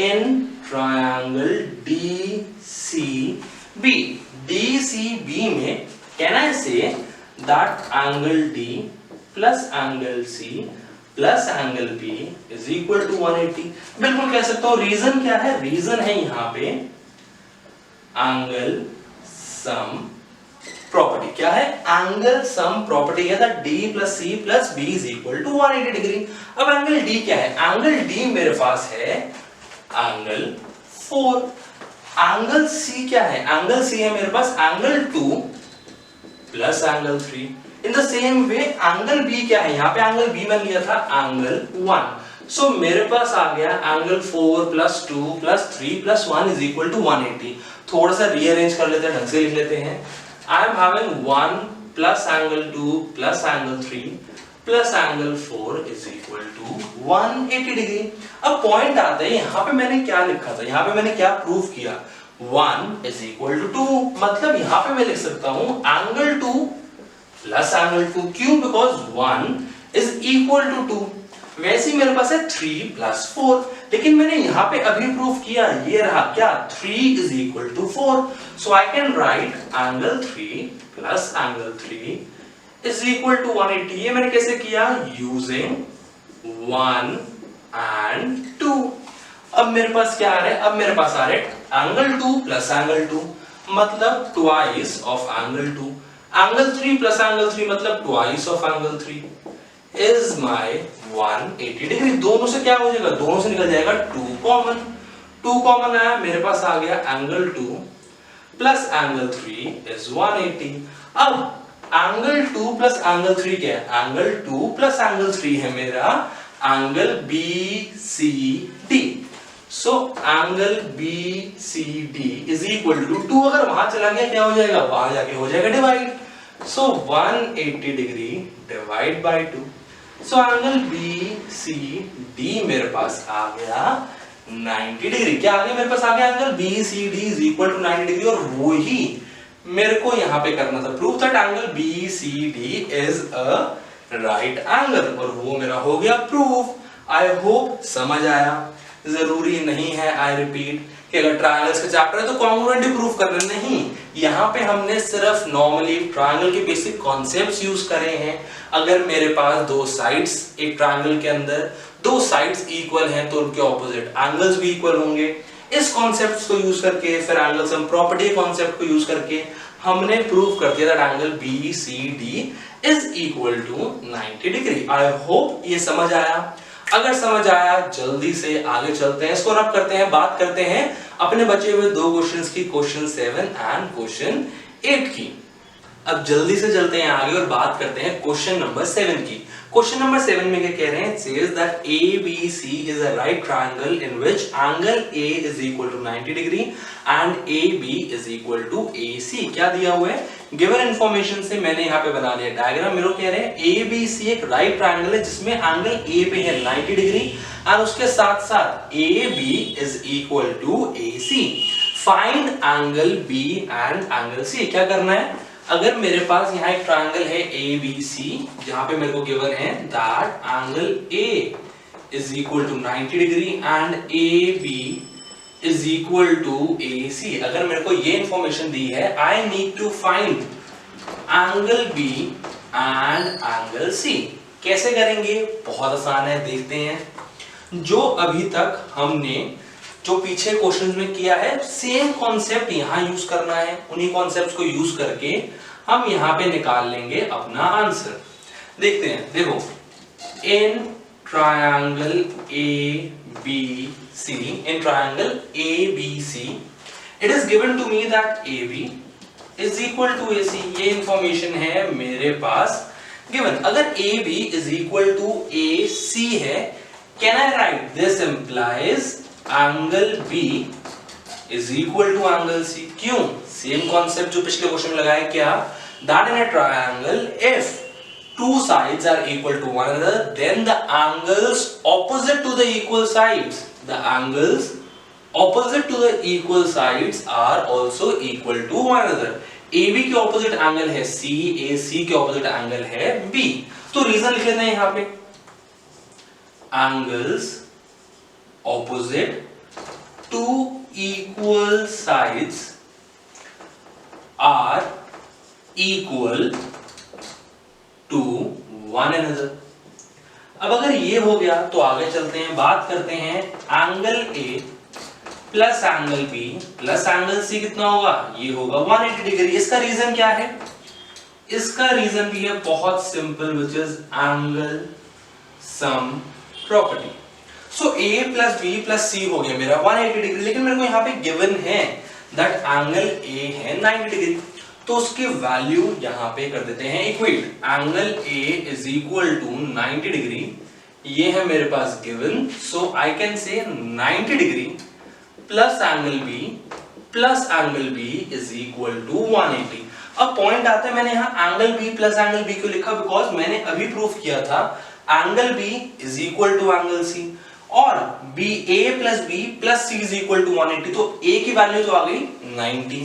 in triangle D C B, D C B में can I say that angle D plus angle C plus angle B is equal to 180। बिल्कुल कह सकता हूं। रीजन क्या है, रीजन है यहां पे एंगल सम प्रॉपर्टी। क्या है, एंगल सम प्रॉपर्टी है that D plus C plus B is equal to 180 degree. अब एंगल डी क्या है, एंगल डी मेरे पास है एंगल 4। एंगल सी क्या है, एंगल सी है मेरे पास angle 2 plus angle 3। In the same way angle B क्या है, यहां पे एंगल बी मैंने लिया था एंगल 1। सो मेरे पास आ गया angle 4 plus 2 plus 3 plus 1 is equal to 180। थोड़ा सा रीअरेंज कर लेते हैं, ढंग से लिख लेते हैं। I am having 1 plus angle 2 plus angle 3 plus angle 4 is equal to 180 degree. अब पॉइंट आता है, यहां पे मैंने क्या लिखा था, यहां पे मैंने क्या प्रूव किया, 1 इज इक्वल टू 2। मतलब यहां पे मैं लिख सकता हूं एंगल 2 प्लस एंगल 2। क्यों, बिकॉज 1 इज इक्वल टू 2। वैसे ही मेरे पास है 3 प्लस 4, लेकिन मैंने यहां पे अभी प्रूव किया, ये रहा क्या, 3 is equal to 4। So I can write angle 3 plus angle 3 is equal to 180। ये मैंने कैसे किया, यूजिंग 1 एंड 2। अब मेरे पास क्या आ रहा है, अब मेरे पास आ रहा है एंगल 2 प्लस एंगल 2, मतलब twice of angle 2। Angle 3 plus angle 3 मतलब twice of angle 3 is my 180 degree. दोनों से क्या हो जाएगा, दोनों से निकल जाएगा 2 कॉमन। 2 कॉमन आया, मेरे पास आ गया एंगल 2 प्लस एंगल 3 इज 180। अब एंगल 2 प्लस एंगल 3 क्या है, एंगल 2 प्लस एंगल 3 है मेरा angle BCD। So angle BCD is equal to 2। अगर वहां चला गया क्या हो जाएगा, वहां जाके हो जाएगा divide. So 180 degree divide by 2। So angle BCD मेरे पास आ गया 90 डिग्री। क्या आ गया मेरे पास, आ गया angle BCD is equal to 90 degree. और वो ही मेरे को यहां पे करना था, proof that angle BCD is a right angle, और वो मेरा हो गया प्रूफ। आई होप समझ आया। जरूरी नहीं है, आई रिपीट, कि अगर ट्रायंगल्स का चैप्टर है तो कॉन्ग्रुएंट ही प्रूफ करना, नहीं। यहाँ पे हमने सिर्फ नॉर्मली ट्रायंगल के बेसिक कॉन्सेप्ट्स यूज करे हैं। अगर मेरे पास दो साइड्स, एक ट्रायंगल के अंदर दो साइड्स इक्वल हैं तो उनके ऑपोजिट एंगल्स भी इक्वल होंगे। इस कॉन्सेप्ट को यूज करके, फिर एंगल सम प्रॉपर्टी कॉन्सेप्ट को यूज करके हमने प्रूव कर दिया that angle BCD is equal to 90 degree. I hope ये समझ आया। अगर समझ आया, जल्दी से आगे चलते हैं, इसको रब करते हैं, बात करते हैं अपने बचे हुए दो क्वेश्चंस की, क्वेश्चन 7 एंड क्वेश्चन 8 की। अब जल्दी से चलते हैं आगे और बात करते हैं क्वेश्चन नंबर 7 की। क्वेश्चन नंबर 7 में क्या कह रहे हैं? Says that ABC is a right triangle in which angle A is equal to 90 degree and AB is equal to AC। क्या दिया हुआ है? गिवन इंफॉर्मेशन से मैंने यहाँ पे बना लिया डायग्राम। मेरे को कह रहे हैं ABC एक राइट ट्रायंगल है जिसमें एंगल A पे है 90 डिग्री और उसके साथ साथ AB is equal to AC। Find angle B and angle C। क्या करना है? अगर मेरे पास यहाँ एक ट्रायंगल है ABC जहां पे मेरे को गिवन है that angle A is equal to 90 degree and AB is equal to AC। अगर मेरे को ये इंफॉर्मेशन दी है, I need to find angle B and angle C। कैसे करेंगे? बहुत आसान है, देखते हैं। जो अभी तक हमने जो पीछे क्वेश्चंस में किया है सेम कॉन्सेप्ट यहां यूज करना है। उन्हीं कॉन्सेप्ट्स को यूज करके हम यहां पे निकाल लेंगे अपना आंसर। देखते हैं, देखो, in triangle ABC, in triangle ABC it is given to me that AB is equal to AC। ये इंफॉर्मेशन है मेरे पास गिवन। अगर AB is equal to AC है, can I write this implies angle B is equal to angle C। क्यों? Same concept जो पिछले क्वेश्चन में लगाया। क्या? that in a triangle if two sides are equal to one another then the angles opposite to the equal sides are also equal to one another। AB के opposite angle है C, AC के opposite angle है B। तो reason लिख लेते हैं यहां पे, angles opposite two equal sides are equal to one another। अब अगर ये हो गया तो आगे चलते हैं, बात करते हैं angle A plus angle B plus angle C कितना होगा? ये होगा 180 डिग्री। इसका रीजन क्या है? इसका रीजन भी है बहुत simple, which is angle sum property. So A plus B plus C हो गया मेरा 180 डिग्री, लेकिन मेरे को यहाँ पे गिवन है दैट एंगल A है 90 डिग्री, तो उसकी वैल्यू यहाँ पे कर देते हैं equate. Angle A is equal to 90 degree, ये है मेरे पास given, so I can say 90 degree plus angle B is equal to 180। अब पॉइंट आता है, मैंने यहाँ angle B plus angle B क्यों लिखा? बिकॉज मैंने अभी प्रूफ किया था angle B is equal to angle C और A plus B plus C is equal to 180, तो A की वैल्यू तो आ गई 90,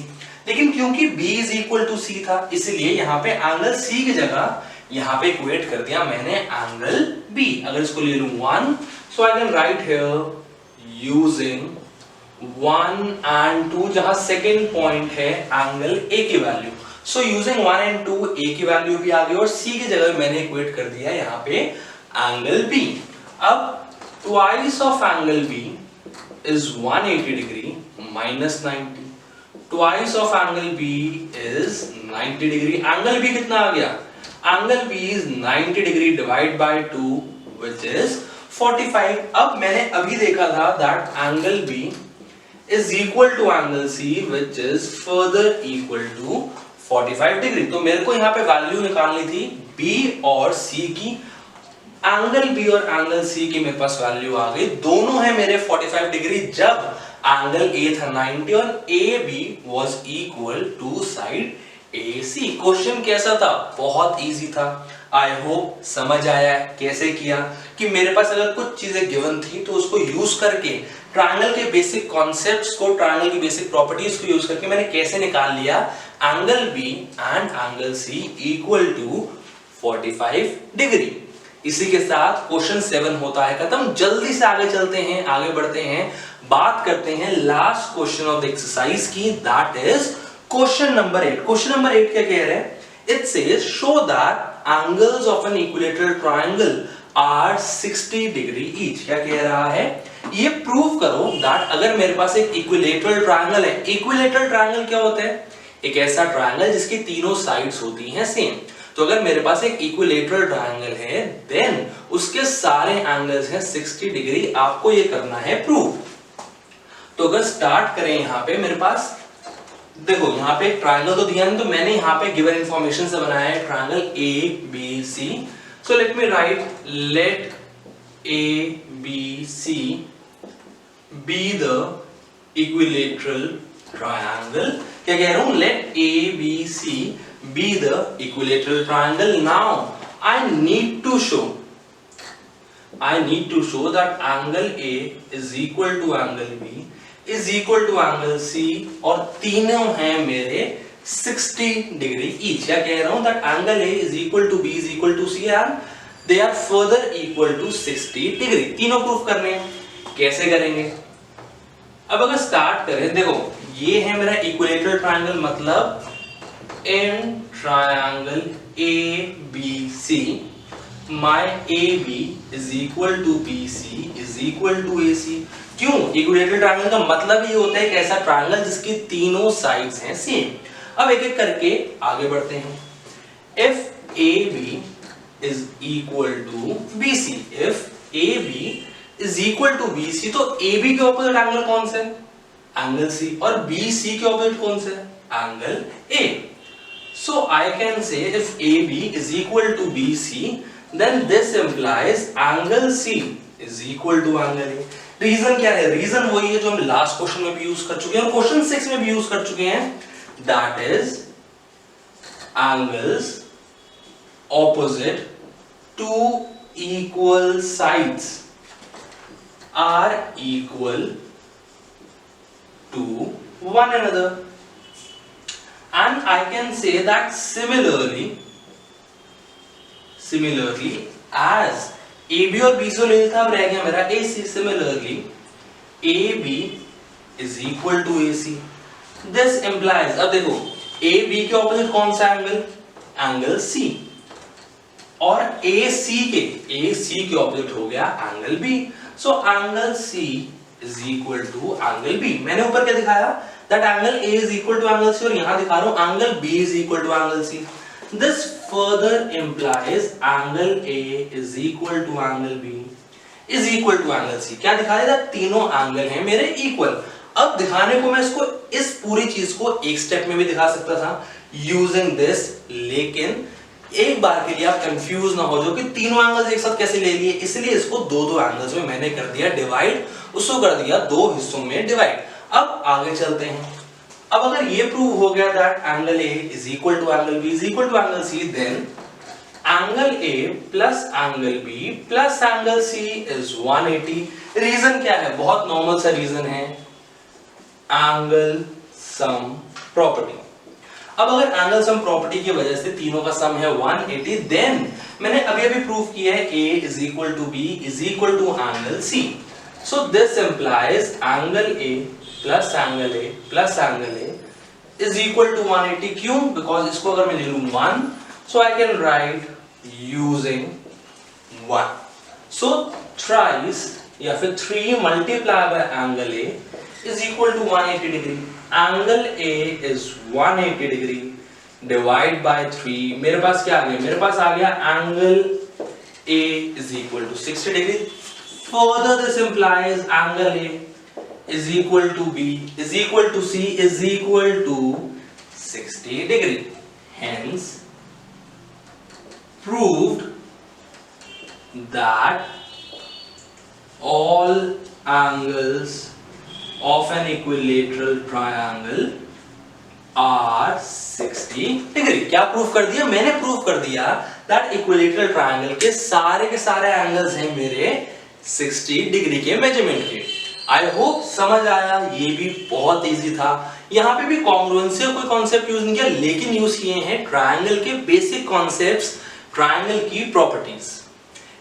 लेकिन क्योंकि B is equal to C था इसलिए यहाँ पे एंगल C की जगह यहाँ पे इक्वेट कर दिया मैंने एंगल B। अगर इसको ले लूं 1, so I can write here using 1 and 2, जहां सेकेंड पॉइंट है एंगल A की value, so using 1 and 2 A की वैल्यू भी आ गई और C की जगह मैंने इक्वेट कर दिया यहाँ पे एंगल B। अब twice of angle B is 180 degree minus 90, twice of angle B is 90 degree। Angle B कितना आ गया? Angle B is 90 degree divide by 2 which is 45। अब मैंने अभी देखा था that angle B is equal to angle C which is further equal to 45 degree. तो मेरे को यहाँ पे वैल्यू निकालनी थी B और C की। एंगल B और एंगल C की मेरे पास वैल्यू आ गई, दोनों है मेरे 45 डिग्री जब एंगल A था 90 और AB was equal to side AC। Question कैसा था? बहुत इजी था। आई होप समझ आया है कैसे किया कि मेरे पास अगर कुछ चीजें गिवन थी तो उसको यूज करके ट्रायंगल के बेसिक कॉन्सेप्ट्स को, ट्रायंगल की बेसिक प्रॉपर्टीज को यूज करके मैंने कैसे निकाल लिया angle B and angle C equal to 45 degree. इसी के साथ क्वेश्चन 7 होता है खत्म। जल्दी से आगे चलते हैं, आगे बढ़ते हैं, बात करते हैं last question of the exercise की, that is question number 8। Question number 8 क्या कह रहे हैं? It says show that angles of an equilateral triangle are 60 degree each. क्या कह रहा है? ये प्रूव करो दैट अगर मेरे पास एक इक्विलैटरल ट्रायंगल है, इक्विलैटरल ट्रायंगल क्या होता है? एक ऐसा ट्रायंगल जिसकी तीनों साइड्स होती हैं सेम। तो अगर मेरे पास एक इक्विलैटरल ट्रायंगल है देन उसके सारे एंगल्स हैं 60 डिग्री। आपको ये करना है प्रूव। तो अगर स्टार्ट करें, यहां पे मेरे पास देखो यहाँ पे एक ट्रायंगल तो दिया नहीं, तो मैंने यहाँ पे गिवन इंफॉर्मेशन से बनाया है triangle A B C. So let me write, let A B C be the equilateral triangle. क्या कह रहा हूं? Let A B C be the equilateral triangle. Now I need to show that angle A is equal to angle B is equal to angle C, और तीनों हैं मेरे 60 degree each. क्या कह रहा हूं? That angle A is equal to B is equal to C and they are further equal to 60 degree. तीनों proof करने हैं। कैसे करेंगे? अब अगर स्टार्ट करें, देखो ये है मेरा इक्विलेटरल ट्रायंगल, मतलब in triangle A B C my AB is equal to BC is equal to AC। क्यों? इक्विलेटरल ट्रायंगल का मतलब ये होता है एक ऐसा ट्रायंगल जिसकी तीनों साइड्स हैं सेम। अब एक एक करके आगे बढ़ते हैं। If AB is equal to BC, if AB is equal to BC, तो AB के ऑपोजिट एंगल कौन सा है? Angle C। और BC के ऑपोजिट कौन सा है? Angle A। So I can say if AB is equal to BC, then this implies angle C is equal to angle A। Reason क्या है? रीजन वही है जो हम लास्ट क्वेश्चन में भी यूज कर चुके हैं और क्वेश्चन 6 में भी यूज कर चुके हैं, that is angles opposite to equal sides are equal to one another, and I can say that similarly as AB और BC ले था, अब रह गया मेरा AC। Similarly AB is equal to AC। This implies, अब देखो AB के ऑपोजिट कौन सा एंगल? Angle C। और AC के ऑपोजिट हो गया angle B। So angle C is equal to angle B। मैंने ऊपर क्या दिखाया? That angle A is equal to angle C, और यहां दिखा रहा हूं angle B is equal to angle C। This further implies angle A is equal to angle B is equal to angle C। क्या दिखा रहा है? तीनों एंगल हैं मेरे इक्वल। अब दिखाने को मैं इसको इस पूरी चीज को एक स्टेप में भी दिखा सकता था यूजिंग दिस, लेकिन एक बार के लिए आप कंफ्यूज ना हो जाओ कि तीनों एंगल्स एक साथ कैसे ले लिए, इसलिए इसको दो एंगल्स में मैंने कर दिया डिवाइड, उसको कर दिया दो हिस्सों में डिवाइड। अब आगे चलते हैं। अब अगर ये प्रूव हो गया that angle A is equal to angle B is equal to angle C, then angle A plus angle B plus angle C is 180। Reason क्या है? बहुत नॉर्मल सा रीजन है, एंगल सम प्रॉपर्टी। अब अगर एंगल सम प्रॉपर्टी की वजह से तीनों का सम है 180, देन मैंने अभी प्रूव किया है A is equal to B is equal to angle C। So this implies angle A plus angle A plus angle A is equal to 180। क्यों? Because इसको अगर मैं ले लूं 1, so I can write using 1। So thrice या फिर 3 multiplied by angle A is equal to 180 degree। Angle A is 180 degree divide by 3। मेरे पास क्या आ गया? मेरे पास आ गया angle A is equal to 60 degree। Further this implies angle A is equal to B is equal to C is equal to 60 degree। Hence proved that all angles of an equilateral triangle are 60 degree। क्या proof कर दिया? मैंने proof कर दिया that equilateral triangle के सारे angles हैं मेरे 60 डिग्री के मेजरमेंट के। आई होप समझ आया, ये भी बहुत इजी था। यहाँ पे भी कॉन्ग्रुएंसी का कोई कॉन्सेप्ट यूज नहीं किया, लेकिन यूज किए हैं ट्रायंगल के बेसिक कॉन्सेप्ट्स, ट्रायंगल की प्रॉपर्टीज।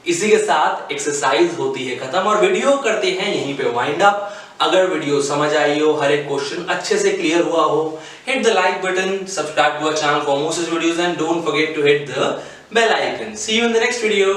इसी के साथ एक्सरसाइज होती है खत्म और वीडियो करते हैं यहीं पे वाइंड अप। अगर वीडियो समझ आई हो, हर एक क्वेश्चन अच्छे से क्लियर हुआ हो, hit the like button, subscribe to our channel for more such videos and don't forget to hit the bell icon. See you in the next video.